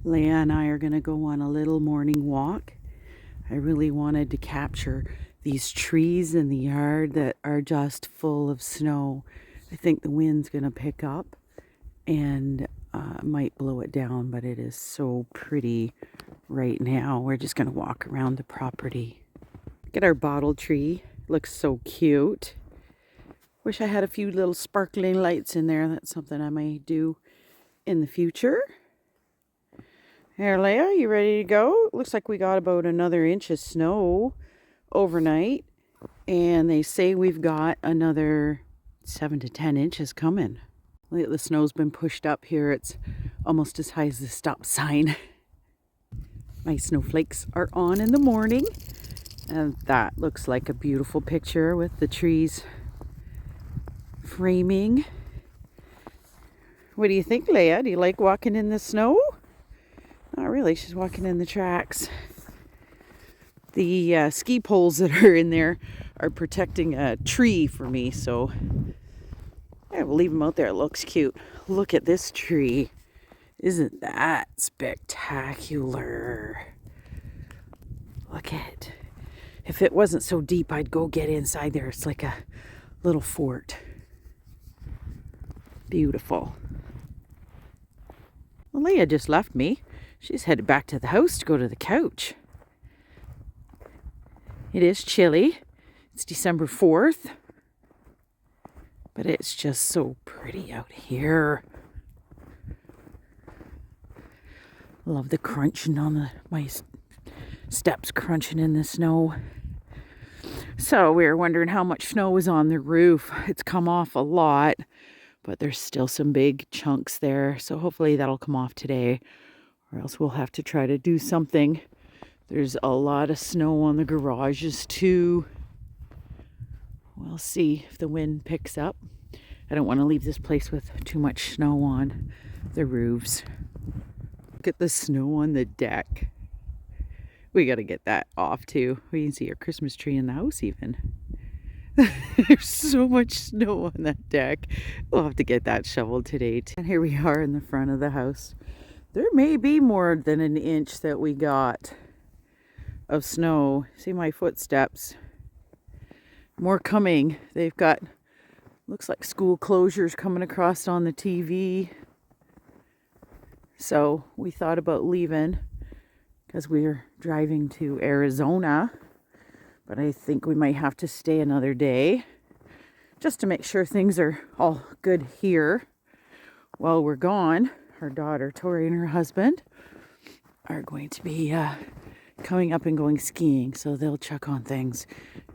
Leah and I are going to go on a little morning walk. I really wanted to capture these trees in the yard that are just full of snow. I think the wind's going to pick up and might blow it down, but it is so pretty right now. We're just going to walk around the property. Look at our bottle tree. Looks so cute. Wish I had a few little sparkling lights in there. That's something I might do in the future. Here, Leah, you ready to go? Looks like we got about another inch of snow overnight. And they say we've got another 7 to 10 inches coming. Look at the snow's been pushed up here. It's almost as high as the stop sign. My snowflakes are on in the morning. And that looks like a beautiful picture with the trees framing. What do you think, Leah? Do you like walking in the snow? Not really. She's walking in the tracks. The ski poles that are in there are protecting a tree for me, so I will leave them out there. It looks cute. Look at this tree. Isn't that spectacular? Look at it. If it wasn't so deep, I'd go get inside there. It's like a little fort. Beautiful. Well, Leah just left me. She's headed back to the house to go to the couch. It is chilly. It's December 4th. But it's just so pretty out here. Love the crunching on my steps crunching in the snow. So we were wondering how much snow was on the roof. It's come off a lot, but there's still some big chunks there. So hopefully that'll come off today, or else we'll have to try to do something. There's a lot of snow on the garages too. We'll see if the wind picks up. I don't want to leave this place with too much snow on the roofs. Look at the snow on the deck. We got to get that off too. We can see our Christmas tree in the house even. There's so much snow on that deck. We'll have to get that shoveled today too. And here we are in the front of the house. There may be more than an inch that we got of snow. See my footsteps. More coming. They've got, looks like school closures coming across on the TV. So we thought about leaving because we're driving to Arizona. But I think we might have to stay another day just to make sure things are all good here while we're gone. Her daughter, Tori, and her husband are going to be coming up and going skiing, so they'll check on things.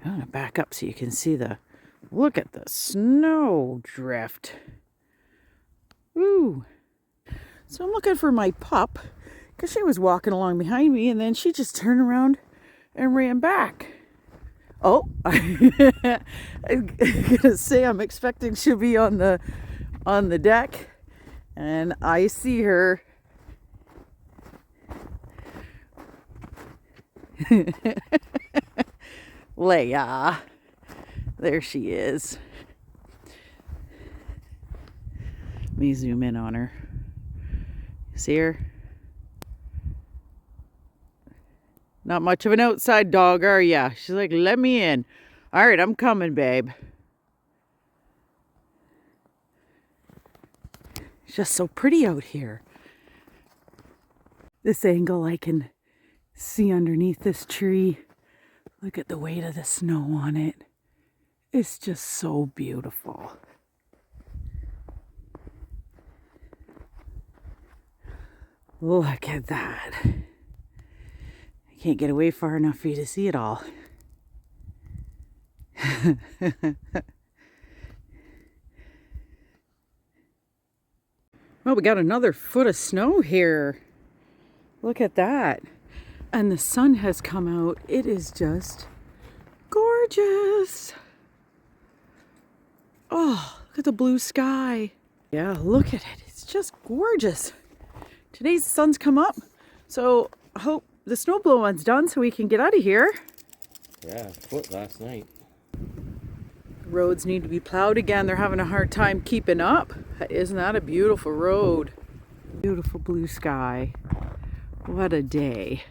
I'm going to back up so you can see look at the snow drift. Ooh. So I'm looking for my pup because she was walking along behind me and then she just turned around and ran back. Oh, I'm gonna say I'm expecting she'll be on the deck, and I see her. Leia, there she is. Let me zoom in on her. See her? Not much of an outside dog, are ya? She's like, let me in. All right, I'm coming, babe. It's just so pretty out here. This angle, I can see underneath this tree. Look at the weight of the snow on it. It's just so beautiful. Look at that. Can't get away far enough for you to see it all. Well, we got another foot of snow here. Look at that. And the sun has come out. It is just gorgeous. Oh, look at the blue sky. Yeah, look at it. It's just gorgeous. Today's sun's come up, so I hope the snow blowing's done so we can get out of here. Yeah, foot last night. Roads need to be plowed again. They're having a hard time keeping up. Isn't that a beautiful road? Beautiful blue sky. What a day.